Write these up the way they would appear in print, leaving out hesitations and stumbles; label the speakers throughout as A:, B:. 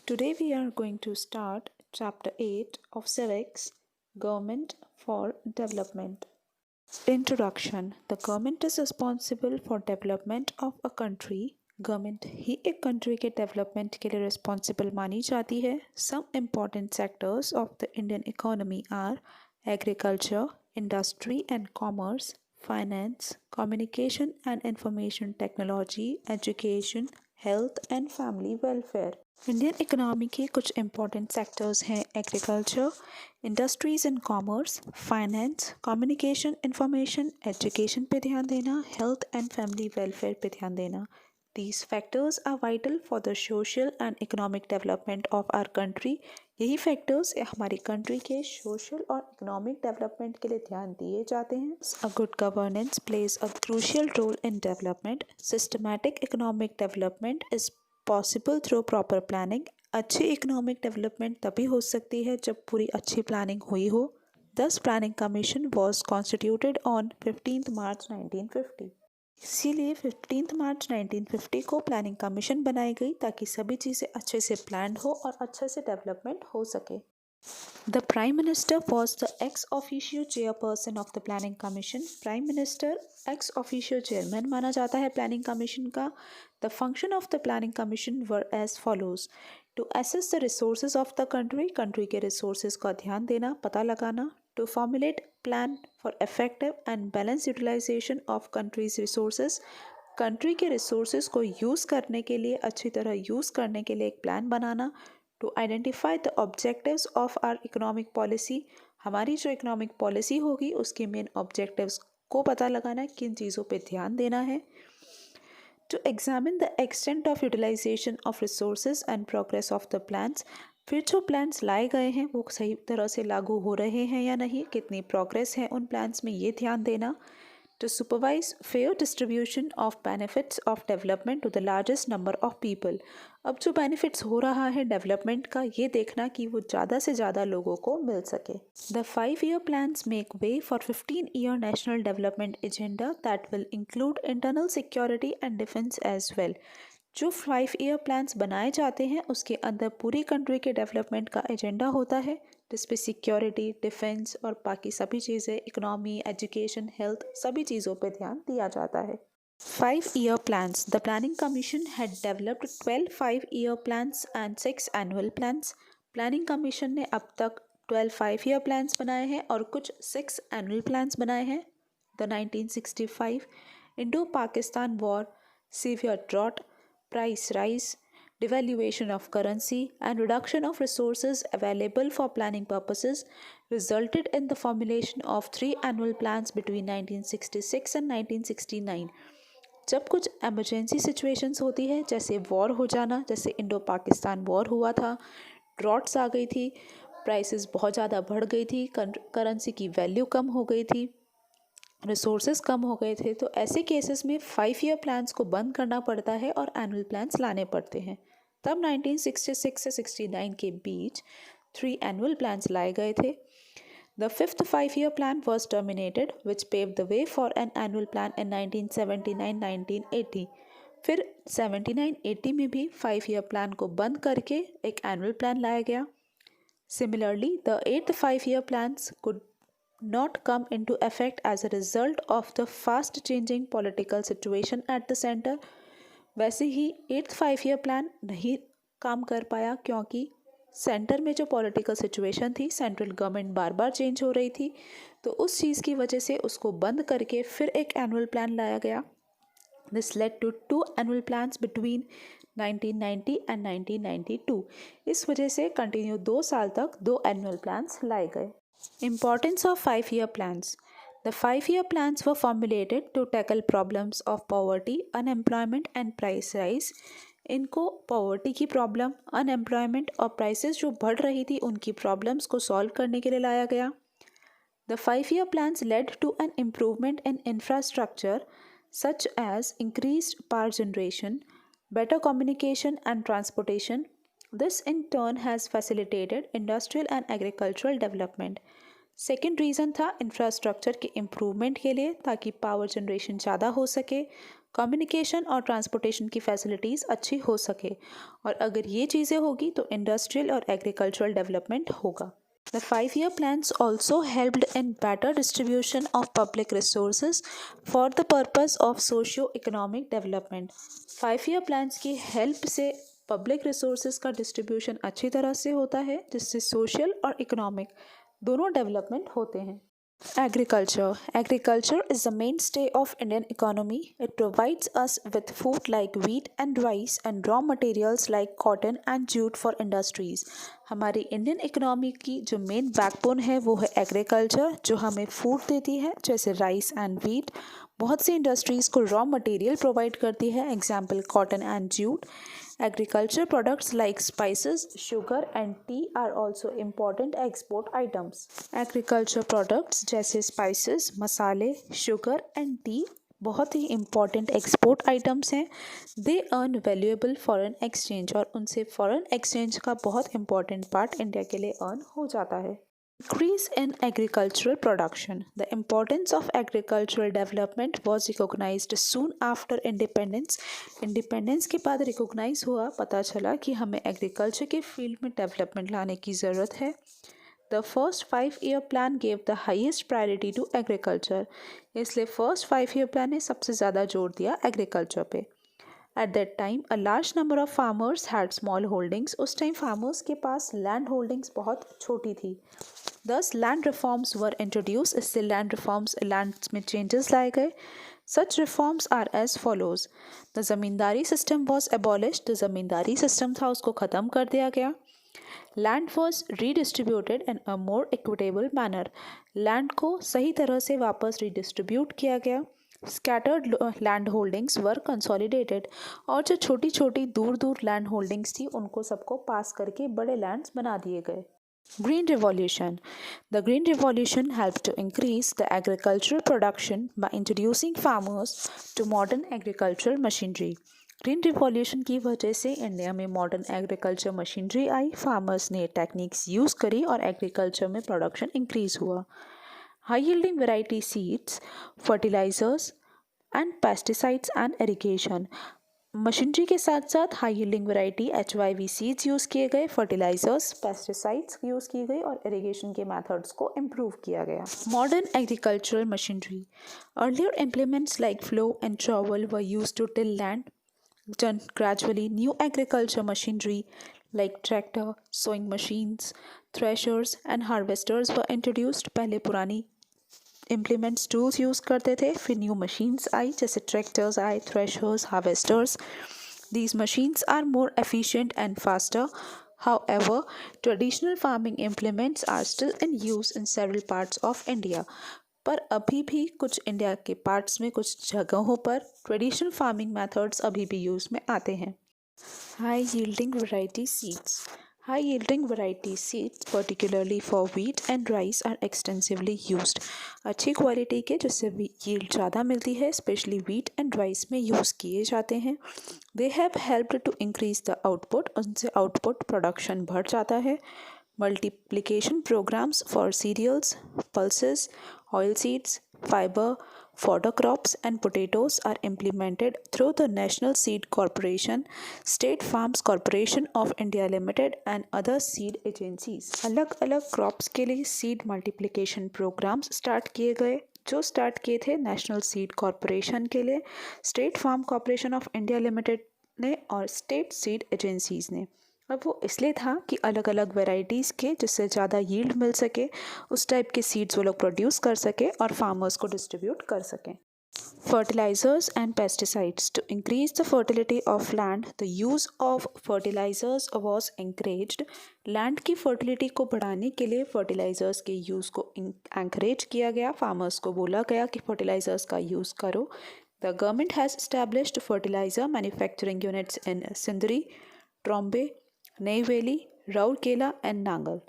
A: Today we are going to start Chapter 8 of Civics, Government for Development. Introduction. The government is responsible for development of a country. Government ही एक country के development के लिए responsible मानी जाती है. Some important sectors of the Indian economy are agriculture, industry and commerce, finance, communication and information technology, education, health and family welfare. Indian economy के कुछ इम्पॉर्टेंट सेक्टर्स हैं agriculture, industries and commerce, finance, communication, information, education पे ध्यान देना, health and family welfare पे ध्यान देना. These factors are vital for the social and economic development of our country. यही फैक्टर्स हमारी कंट्री के सोशल और इकोनॉमिक डेवलपमेंट के लिए ध्यान दिए जाते हैं. A good governance plays a crucial role in development. Systematic economic development is possible through proper planning. अच्छी इकोनॉमिक डेवलपमेंट तभी हो सकती है जब पूरी अच्छी प्लानिंग हुई हो. Thus Planning Commission was constituted on 15th March 1950. इसीलिए 15 मार्च 1950 को प्लानिंग कमीशन बनाई गई ताकि सभी चीज़ें अच्छे से प्लान्ड हो और अच्छे से डेवलपमेंट हो सके. The prime minister was the ex officio chairperson of the planning commission. Prime minister ex officio chairman माना जाता है प्लानिंग कमीशन का. The function of the planning commission were as follows. To assess the resources of the country के resources का ध्यान देना, पता लगाना. To formulate plan for effective and balanced utilization of country's resources. Country के resources को use करने के लिए, अच्छी तरह यूज़ करने के लिए एक प्लान बनाना. To identify the objectives of our economic policy. हमारी जो इकोनॉमिक पॉलिसी होगी उसके मेन ऑब्जेक्टिव्स को पता लगाना, किन चीज़ों पे ध्यान देना है. To examine the extent of utilization of resources and progress of the plans. फिर जो प्लान्स लाए गए हैं वो सही तरह से लागू हो रहे हैं या नहीं, कितनी प्रोग्रेस है उन प्लान्स में, ये ध्यान देना. To supervise fair distribution of benefits of development to the largest number of people. अब जो बेनिफिट्स हो रहा है डेवलपमेंट का, ये देखना कि वो ज़्यादा से ज़्यादा लोगों को मिल सके. The 5-year plans make way for 15-year national development agenda that will include internal security and defence as well. जो 5-year प्लान्स बनाए जाते हैं उसके अंदर पूरी कंट्री के डेवलपमेंट का एजेंडा होता है, जिसपे सिक्योरिटी, डिफेंस और बाकी सभी चीज़ें, इकोनॉमी, एजुकेशन, हेल्थ, सभी चीज़ों पे ध्यान दिया जाता है. 5-year plans. The Planning Commission had developed 12 5-year plans and 6 annual plans. Planning commission ने अब तक 12 5-year plans बनाए हैं और कुछ 6 annual plans बनाए हैं. The 1965 Indo-Pakistan War, severe drought, price rise, devaluation of currency and reduction of resources available for planning purposes resulted in the formulation of 3 annual plans between 1966 and 1969. जब कुछ emergency situations होती है, जैसे war हो जाना, जैसे इंडो पाकिस्तान वॉर हुआ था, ड्रॉट्स आ गई थी, प्राइसेस बहुत ज़्यादा बढ़ गई थी, करेंसी की वैल्यू कम हो गई थी, रिसोर्सेज कम हो गए थे, तो ऐसे केसेस में 5-year प्लान्स को बंद करना पड़ता है और एनुअल प्लान्स लाने पड़ते हैं. तब 1966 से 69 के बीच 3 annual plans लाए गए थे. The 5th 5-year plan was terminated, which paved the way for an annual plan in 1979-1980. फिर 79-80 में भी 5-year plan को बंद करके एक annual plan लाया गया. Similarly, the 8th 5-year plans could not come into effect as a result of the fast changing political situation at the center. वैसे ही 8th 5-year plan नहीं काम कर पाया क्योंकि सेंटर में जो पॉलिटिकल सिचुएशन थी, सेंट्रल गवर्नमेंट बार बार चेंज हो रही थी, तो उस चीज़ की वजह से उसको बंद करके फिर एक एनुअल प्लान लाया गया. This led to 2 annual plans between 1990 and 1992. इस वजह से कंटिन्यू 2 साल तक 2 annual plans लाए गए. Importance of 5-year plans. The 5-year plans were formulated to tackle problems of poverty, unemployment and price rise. इनको पॉवर्टी की प्रॉब्लम, अनएम्प्लॉयमेंट और प्राइसेस जो बढ़ रही थी उनकी प्रॉब्लम्स को सॉल्व करने के लिए लाया गया. The 5-year plans led to an improvement in infrastructure such as increased power generation, better communication and transportation. This in turn has facilitated industrial and agricultural development. Second reason था infrastructure के improvement के लिए, ताकि power generation ज़्यादा हो सके, communication और transportation की फैसिलिटीज़ अच्छी हो सके, और अगर ये चीज़ें होगी तो इंडस्ट्रियल और एग्रीकल्चरल डेवलपमेंट होगा। The 5-year plans also helped in better distribution of public resources for the purpose of socio-economic development. 5-year plans की हेल्प से पब्लिक रिसोर्सेज का डिस्ट्रीब्यूशन अच्छी तरह से होता है, जिससे सोशल और इकोनॉमिक दोनों डेवलपमेंट होते हैं। Agriculture. Agriculture is the mainstay of Indian economy. It provides us with food like wheat and rice and raw materials like cotton and jute for industries. हमारी इंडियन इकोनॉमी की जो main backbone है वो है agriculture, जो हमें food देती है जैसे राइस एंड व्हीट। बहुत सी इंडस्ट्रीज़ को रॉ मटेरियल प्रोवाइड करती है, example cotton and jute. Agriculture products like spices, sugar and tea are also important export items. Agriculture products जैसे spices, मसाले, sugar and tea बहुत ही important export items हैं। They earn valuable foreign exchange और उनसे foreign exchange का बहुत important part India के लिए earn हो जाता है। Increase in agricultural production. The importance of agricultural development was recognized soon after independence. Independence के बाद recognize हुआ, पता चला कि हमें agriculture के field में development लाने की ज़रूरत है। The first 5-year plan gave the highest priority to agriculture. इसलिए first 5-year plan ने सबसे ज़्यादा जोर दिया agriculture पे। At that time, a large number of farmers had small holdings. उस टाइम farmers के पास land holdings बहुत छोटी थी। Thus, land reforms were introduced. इससे land reforms, land में changes लाए गए। Such reforms are as follows. The ज़मींदारी system was abolished. जो ज़मींदारी system था उसको ख़त्म कर दिया गया। Land was redistributed in a more equitable manner. Land को सही तरह से वापस redistribute किया गया। Scattered land holdings were consolidated. और जो छोटी छोटी दूर दूर land holdings थी उनको सबको पास करके बड़े lands बना दिए गए। Green Revolution. The Green Revolution helped to increase the agricultural production by introducing farmers to modern agricultural machinery. Green revolution की वजह से इंडिया में मॉडर्न एग्रीकल्चर मशीनरी आई, फार्मर्स ने टेक्निक्स यूज़ करी और एग्रीकल्चर में प्रोडक्शन इंक्रीज हुआ। High yielding variety seeds, fertilizers and pesticides and irrigation. Machinery के साथ साथ high yielding variety HYV seeds use किए गए, फर्टिलाइजर्स, पेस्टिसाइड्स यूज़ की गई और इरिगेशन के मेथड्स को इम्प्रूव किया गया। Modern agricultural machinery. Earlier implements like plough and trowel were used to till land. Gradually, new agriculture machinery like tractor, sowing machines, threshers and harvesters were introduced. पहले पुरानी implements tools use करते थे, फिर new machines आई जैसे tractors आए, threshers, harvesters. These machines are more efficient and faster. However, traditional farming implements are still in use in several parts of India. पर अभी भी कुछ इंडिया के पार्ट्स में कुछ जगहों पर ट्रेडिशनल फार्मिंग मेथड्स अभी भी यूज़ में आते हैं। High yielding variety seeds. High yielding variety seeds particularly for wheat and rice are extensively used. अच्छी क्वालिटी के जिससे यील्ड ज़्यादा मिलती है, स्पेशली व्हीट एंड राइस में यूज़ किए जाते हैं। They have helped to increase the output. उनसे आउटपुट प्रोडक्शन बढ़ जाता है। Multiplication programs for cereals, pulses, oilseeds, fiber, fodder crops and potatoes are implemented through the National Seed Corporation, State Farms Corporation of India Limited and other seed agencies. अलग अलग crops के लिए seed multiplication programs start किए गए, जो start किए थे national seed corporation के लिए, state farm corporation of India limited ने और स्टेट सीड एजेंसीज ने। अब वो इसलिए था कि अलग अलग वेराइटीज़ के जिससे ज़्यादा यील्ड मिल सके उस टाइप के सीड्स वो लोग प्रोड्यूस कर सके और फार्मर्स को डिस्ट्रीब्यूट कर सकें। Fertilizers and pesticides. To increase the fertility of land, the use of fertilizers was encouraged. Land की फर्टिलिटी को बढ़ाने के लिए फर्टिलाइजर्स के यूज़ को encourage किया गया। फार्मर्स को बोला गया कि फर्टिलाइजर्स का यूज़ करो। The government has established fertilizer manufacturing units in Sindri, Trombe, Neyveli, Rourkela and Nangal.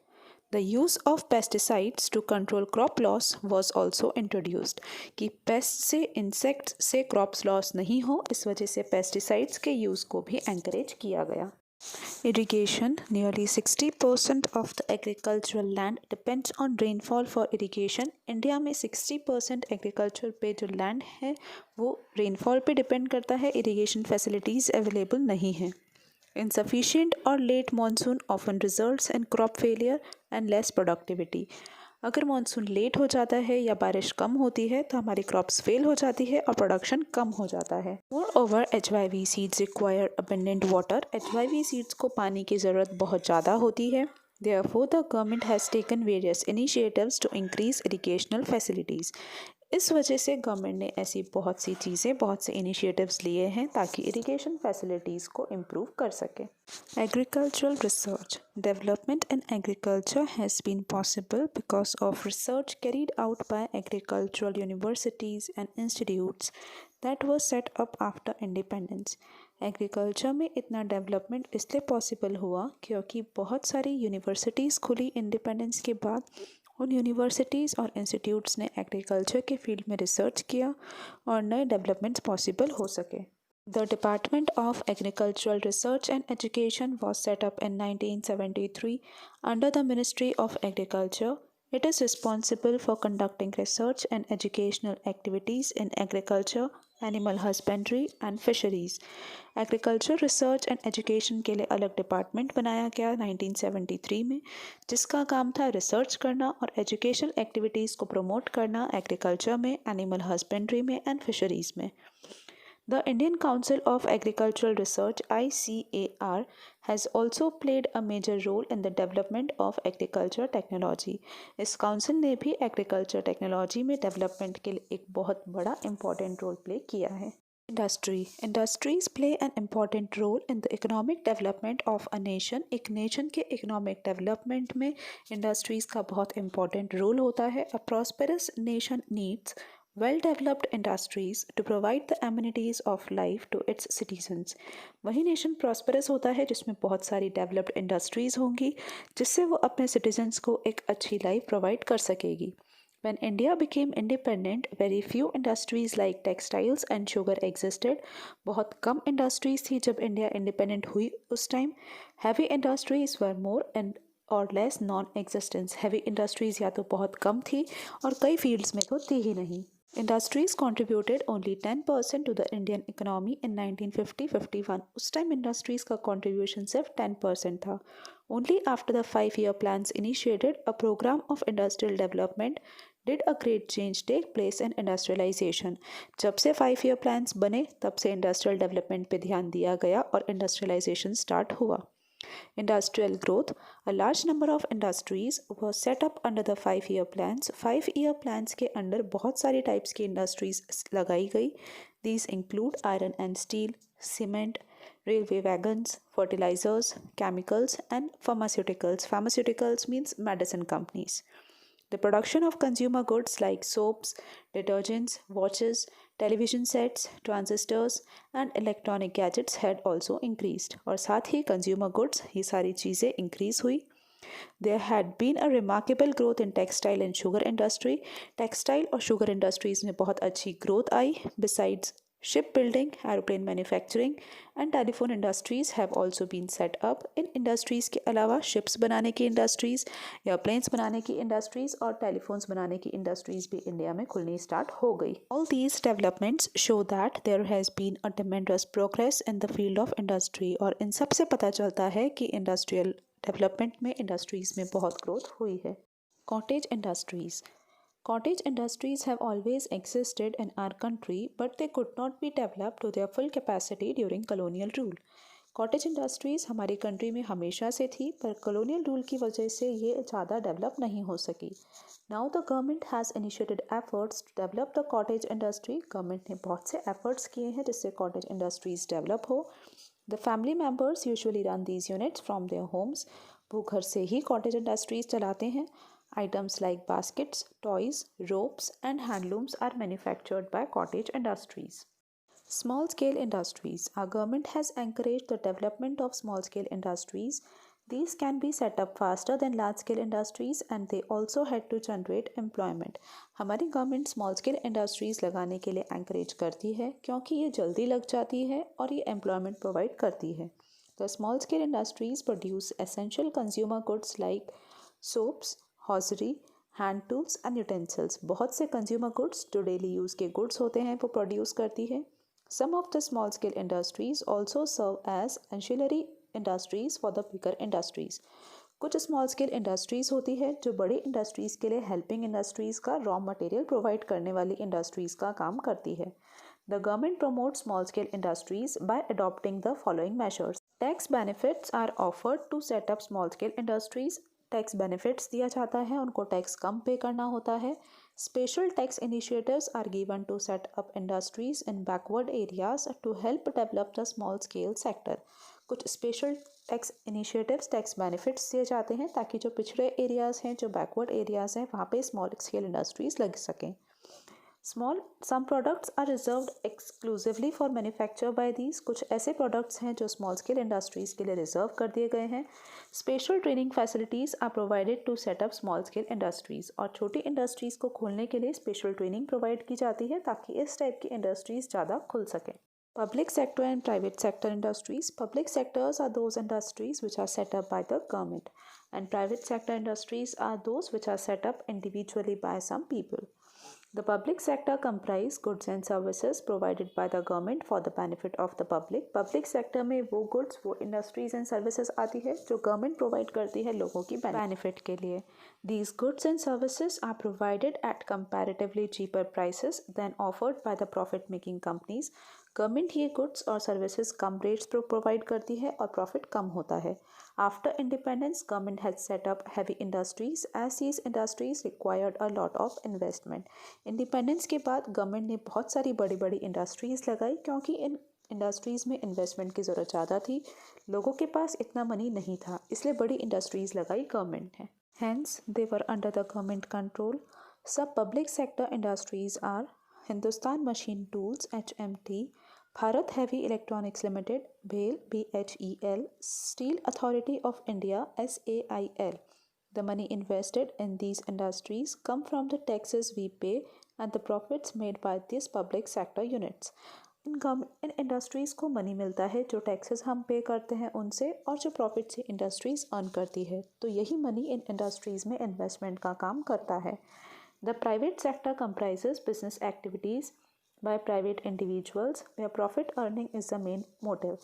A: The use of pesticides to control crop loss was also introduced. कि पेस्ट से इंसेक्ट्स से क्रॉप्स लॉस नहीं हो, इस वजह से पेस्टिसाइड्स के यूज़ को भी एंकरेज किया गया। Irrigation. Nearly 60% of the agricultural land depends on rainfall for irrigation. India में 60% एग्रीकल्चर पे जो लैंड है वो रेनफॉल पे डिपेंड करता है. इरिगेशन फैसिलिटीज़ अवेलेबल नहीं हैं. Insufficient or late monsoon often results in crop failure and less productivity. अगर मानसून लेट हो जाता है या बारिश कम होती है तो हमारी क्रॉप्स फेल हो जाती है और प्रोडक्शन कम हो जाता है. Moreover, HYV seeds require abundant water. HYV seeds को पानी की ज़रूरत बहुत ज़्यादा होती है. Therefore, the government has taken various initiatives to increase irrigational facilities. इस वजह से गवर्नमेंट ने ऐसी बहुत सी चीज़ें, बहुत से इनिशिएटिव्स लिए हैं ताकि इरिगेशन फैसिलिटीज़ को इम्प्रूव कर सकें. Agricultural research. Development in agriculture has been possible because of research carried out by agricultural universities and institutes that were set up after independence. Agriculture में इतना डेवलपमेंट इसलिए पॉसिबल हुआ क्योंकि बहुत सारी यूनिवर्सिटीज़ खुली इंडिपेंडेंस के बाद. उन यूनिवर्सिटीज़ और इंस्टीट्यूट्स ने एग्रीकल्चर के फील्ड में रिसर्च किया और नए डेवलपमेंट्स पॉसिबल हो सके. The department of agricultural research and education was set up in 1973 under the ministry of agriculture. It is responsible for conducting research and educational activities in agriculture, animal husbandry and fisheries. Agriculture research and education के लिए अलग department बनाया गया 1973 में, जिसका काम था research करना और एजुकेशनल एक्टिविटीज़ को प्रमोट करना एग्रीकल्चर में, एनिमल हस्बेंड्री में एंड फिशरीज़ में. The Indian Council of Agricultural Research (ICAR) has also played a major role in the development of agriculture technology. इस काउंसिल ने भी एग्रीकल्चर टेक्नोलॉजी में डेवलपमेंट के लिए एक बहुत बड़ा इम्पॉर्टेंट रोल प्ले किया है. Industry. Industries play an important role in the economic development of a nation. एक नेशन के इकोनॉमिक डेवलपमेंट में इंडस्ट्रीज़ का बहुत इम्पॉर्टेंट रोल होता है. A prosperous nation needs well-developed industries to provide the amenities of life to its citizens. वही nation prosperous होता है जिसमें बहुत सारी डेवलप्ड इंडस्ट्रीज़ होंगी जिससे वो अपने सिटीजन्स को एक अच्छी लाइफ प्रोवाइड कर सकेगी. When India became independent, very few industries like textiles and sugar existed. बहुत कम इंडस्ट्रीज थी जब इंडिया इंडिपेंडेंट हुई उस time. Heavy industries were more and और less non existence. Heavy industries या तो बहुत कम थी और कई फील्ड्स में तो थी ही नहीं. Industries contributed only 10% to the Indian economy in 1950-51. उस टाइम इंडस्ट्रीज का contribution सिर्फ 10% था. Only after the 5-year plans initiated, a program of industrial development did a great change take place in industrialization. जब से 5-year plans बने तब से industrial development पे ध्यान दिया गया और इंडस्ट्रियलाइजेशन स्टार्ट हुआ. Industrial growth. A large number of industries were set up under the 5-year plans. 5-year plans के अंडर बहुत सारी टाइप्स की इंडस्ट्रीज लगाई गई. These include iron and steel, cement, railway wagons, fertilizers, chemicals and pharmaceuticals. Pharmaceuticals means medicine companies. The production of consumer goods like soaps, detergents, watches, television sets, transistors and electronic gadgets had also increased. और साथ ही consumer goods ये सारी चीज़ें increase हुई. There had been a remarkable growth in textile and sugar industry. Textile और sugar industries में बहुत अच्छी growth I. Besides shipbuilding, aeroplane manufacturing and telephone industries have also been set up. In industries के अलावा ships बनाने की industries, airplanes बनाने की industries और telephones बनाने की industries भी इंडिया में खुलनी start हो गई. All these developments show that there has been a tremendous progress in the field of industry. और इन सब से पता चलता है कि industrial development में industries में बहुत growth हुई है. Cottage industries. Cottage industries have always existed in our country, but they could not be developed to their full capacity during colonial rule. Cottage industries हमारी कंट्री में हमेशा से थी पर कॉलोनियल रूल की वजह से ये ज़्यादा डेवलप नहीं हो सकी. Now the government has initiated efforts to develop the cottage industry. Government ने बहुत से एफर्ट्स किए हैं जिससे कॉटेज इंडस्ट्रीज़ डेवलप हो. The family members usually run these units from their homes. वो घर से ही कॉटेज इंडस्ट्रीज़ चलाते हैं. Items like baskets, toys, ropes and handlooms are manufactured by cottage industries. Small-scale industries. Our government has encouraged the development of small-scale industries. These can be set up faster than large-scale industries and they also had to generate employment. हमारी government small scale industries लगाने के लिए encourage करती है क्योंकि ये जल्दी लग जाती है और ये एम्प्लॉयमेंट प्रोवाइड करती है. The small-scale industries produce essential consumer goods like soaps, hosiery, hand tools and utensils. बहुत से कंज्यूमर गुड्स जो डेली यूज़ के गुड्स होते हैं वो प्रोड्यूस करती है। Some of the small scale industries also serve as ancillary industries for the bigger industries. कुछ स्मॉल स्केल इंडस्ट्रीज होती है जो बड़े इंडस्ट्रीज़ के लिए हेल्पिंग इंडस्ट्रीज़ का रॉ मटेरियल प्रोवाइड करने वाली इंडस्ट्रीज़ का काम करती है। The government promotes small scale industries by adopting the following measures. Tax benefits are offered to set up small scale industries. Tax benefits दिया जाता है, उनको टैक्स कम पे करना होता है। Special tax initiatives are given to set up industries in backward areas to help develop the small scale sector. कुछ special tax initiatives, tax benefits दिए जाते हैं ताकि जो पिछड़े एरियाज़ हैं, जो बैकवर्ड एरियाज़ हैं, वहाँ पे स्मॉल स्केल इंडस्ट्रीज लग सकें। some products are reserved exclusively for manufacture by these। कुछ ऐसे प्रोडक्ट्स हैं जो स्मॉल स्केल इंडस्ट्रीज के लिए रिजर्व कर दिए गए हैं। Special training facilities are provided to set up small scale industries. और छोटी इंडस्ट्रीज़ को खोलने के लिए स्पेशल ट्रेनिंग प्रोवाइड की जाती है ताकि इस टाइप की इंडस्ट्रीज़ ज़्यादा खुल सकें। Public sector and private sector industries. Public sectors are those industries which are set up by the government, and private sector industries are those which are set up individually by some people. The public sector comprise goods and services provided by the government for the benefit of the public. Public sector में वो goods, वो industries and services आती है जो government provide करती है लोगों की benefit के लिए। These goods and services are provided at comparatively cheaper prices than offered by the profit-making companies. Government ये गुड्स और सर्विसेज कम रेट्स पर प्रोवाइड करती है और प्रॉफिट कम होता है। After independence government has set up heavy industries as these industries required a lot of investment. Independence के बाद गवर्नमेंट ने बहुत सारी बड़ी बड़ी इंडस्ट्रीज़ लगाई क्योंकि इन इंडस्ट्रीज़ में इन्वेस्टमेंट की ज़रूरत ज़्यादा थी, लोगों के पास इतना मनी नहीं था, इसलिए बड़ी इंडस्ट्रीज़ लगाई गवर्नमेंट ने। Hence they were under the government control. सब public sector industries are Hindustan Machine Tools HMT, Bharat Heavy Electronics Limited BHEL BHEL, Steel Authority of India SAIL. The money invested in these industries come from the taxes we pay and the profits made by these public sector units. In industries को money मिलता है जो taxes हम पे करते हैं उनसे, और जो प्रॉफिट से इंडस्ट्रीज़ अर्न करती है, तो यही मनी इन इंडस्ट्रीज़ में इन्वेस्टमेंट का काम करता है। The private sector comprises business activities by private individuals where profit earning is the main motive.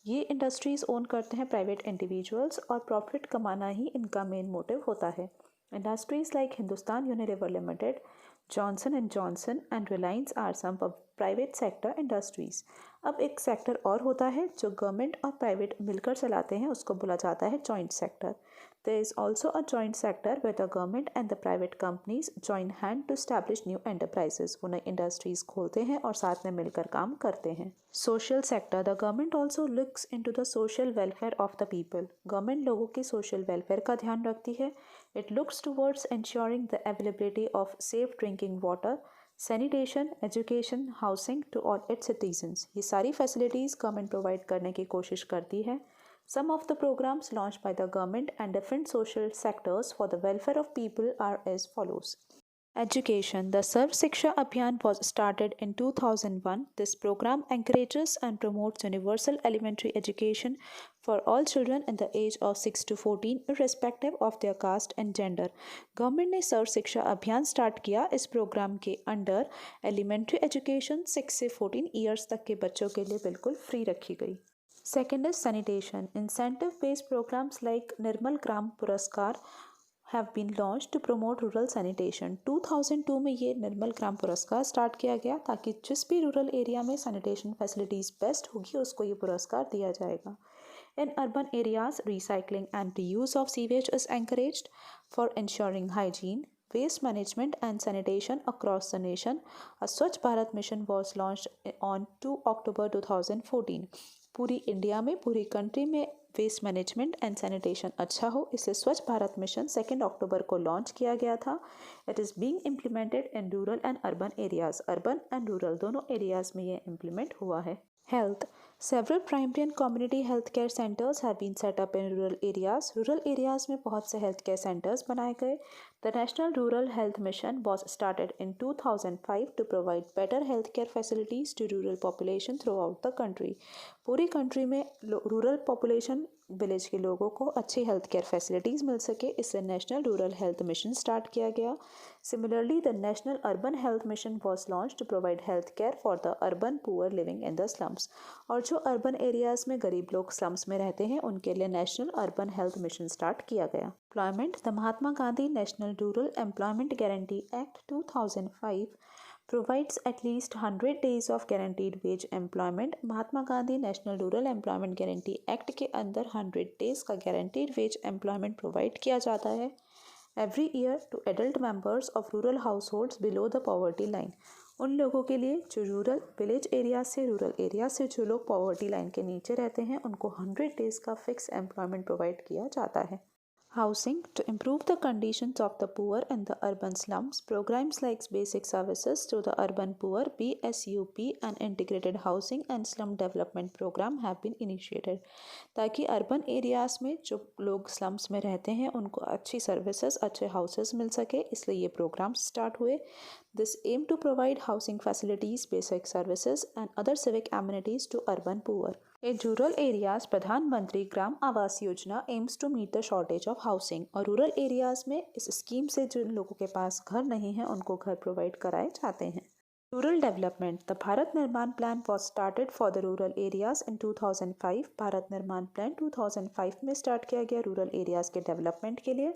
A: ये इंडस्ट्रीज ओन करते हैं प्राइवेट इंडिविजुअल्स और प्रॉफिट कमाना ही इनका मेन मोटिव होता है। Industries like Hindustan Unilever limited, Johnson and Johnson and Reliance are some private sector industries. अब एक सेक्टर और होता है जो गवर्नमेंट और प्राइवेट मिलकर चलाते हैं, उसको बोला जाता है joint sector. There is also a joint sector where the government and the private companies join hand to establish new enterprises. वो नई इंडस्ट्रीज खोलते हैं और साथ में मिलकर काम करते हैं। Social sector, the government also looks into the social welfare of the people. Government लोगों के social welfare का ध्यान रखती है। It looks towards ensuring the availability of safe drinking water, sanitation, education, housing to all its citizens. ये सारी facilities government provide करने की कोशिश करती है। Some of the programs launched by the government and different social sectors for the welfare of people are as follows. Education. The Sarv Shiksha Abhiyan was started in 2001. This program encourages and promotes universal elementary education for all children in the age of 6 to 14 irrespective of their caste and gender. Government ने सर्व शिक्षा अभियान start किया। इस programme के under elementary education 6 से 14 years तक के बच्चों के लिए बिल्कुल फ्री रखी गई। Second is sanitation. Incentive-based programs like Nirmal Gram Puraskar have been launched to promote rural sanitation. 2002 में ये निर्मल ग्राम पुरस्कार स्टार्ट किया गया ताकि जिस भी रूरल एरिया में सैनिटेशन फैसिलिटीज़ बेस्ट होगी उसको ये पुरस्कार दिया जाएगा। In urban areas, recycling and reuse of sewage is encouraged for ensuring hygiene, waste management and sanitation across the nation. A Swachh Bharat mission was launched on 2 October 2014. पूरी India में, पूरी country में वेस्ट मैनेजमेंट एंड सैनिटेशन अच्छा हो, इससे स्वच्छ Bharat mission 2 अक्टूबर को launch किया गया था। It is being implemented in rural and urban areas. Urban and rural दोनों एरियाज़ में ये इम्प्लीमेंट हुआ है। Health. Several primary and community healthcare centers have been set up in rural areas. Rural areas में बहुत से healthcare centers बनाए गए. The National Rural Health Mission was started in 2005 to provide better healthcare facilities to rural population throughout the country. पूरी country में rural population village के लोगों को अच्छी हेल्थ केयर फैसिलिटीज़ मिल सके, इससे national rural health mission start किया गया. Similarly the national urban health mission was launch to provide health care for the urban poor living in the slums. और जो अर्बन एरियाज़ में गरीब लोग स्लम्स में रहते हैं उनके लिए national urban health mission start किया गया. Employment. The Mahatma Gandhi national rural employment guarantee act 2005 provides at least 100 days of guaranteed wage employment. Mahatma Gandhi national rural employment guarantee act के अंदर 100 डेज का guaranteed wage employment प्रोवाइड किया जाता है every year to adult members of rural households below the poverty line. उन लोगों के लिए जो रूरल विलेज एरिया से रूरल एरिया से जो लोग पॉवर्टी लाइन के नीचे रहते हैं उनको 100 डेज का फिक्स एम्प्लॉयमेंट प्रोवाइड किया जाता है. Housing. To improve the conditions of the poor in the urban slums, programs like Basic Services to the Urban Poor (BSUP) and Integrated Housing and Slum Development Program have been initiated. ताकि urban areas में जो लोग slums में रहते हैं उनको अच्छी services अच्छे हाउसेज मिल सके, इसलिए ये प्रोग्राम्स स्टार्ट हुए. This aim to provide housing facilities, basic services and other civic amenities to urban poor. In rural areas, प्रधानमंत्री ग्राम Awas Yojana aims to meet the shortage of housing. और रूरल एरियाज में इस scheme से जिन लोगों के पास घर नहीं है उनको घर प्रोवाइड कराए जाते हैं. Rural development. द भारत निर्माण plan was started for the rural areas in 2005. Bharat निर्माण प्लान 2005 में स्टार्ट किया गया रूरल एरियाज के डेवलपमेंट के लिए.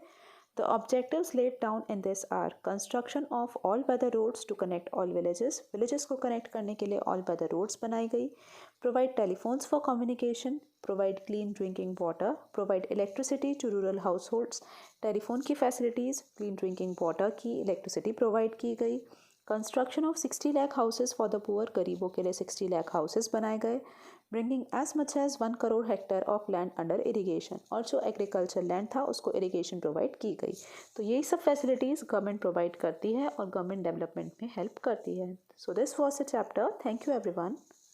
A: The objectives laid down in this are construction of all-weather roads to connect all villages. Villages को connect करने के लिए all-weather roads बनाई गई. Provide telephones for communication. Provide clean drinking water. Provide electricity to rural households. Telephone की facilities, clean drinking water की electricity provide की गई. Construction of 60 lakh houses for the poor. गरीबों के लिए 60 lakh houses बनाए गए. Bringing as much as 1 crore hectare of land under irrigation. और जो एग्रीकल्चर लैंड था उसको इरीगेशन प्रोवाइड की गई. तो यही सब फैसिलिटीज़ गवर्नमेंट प्रोवाइड करती है और गवर्नमेंट डेवलपमेंट में हेल्प करती है. So this was a chapter. Thank you everyone.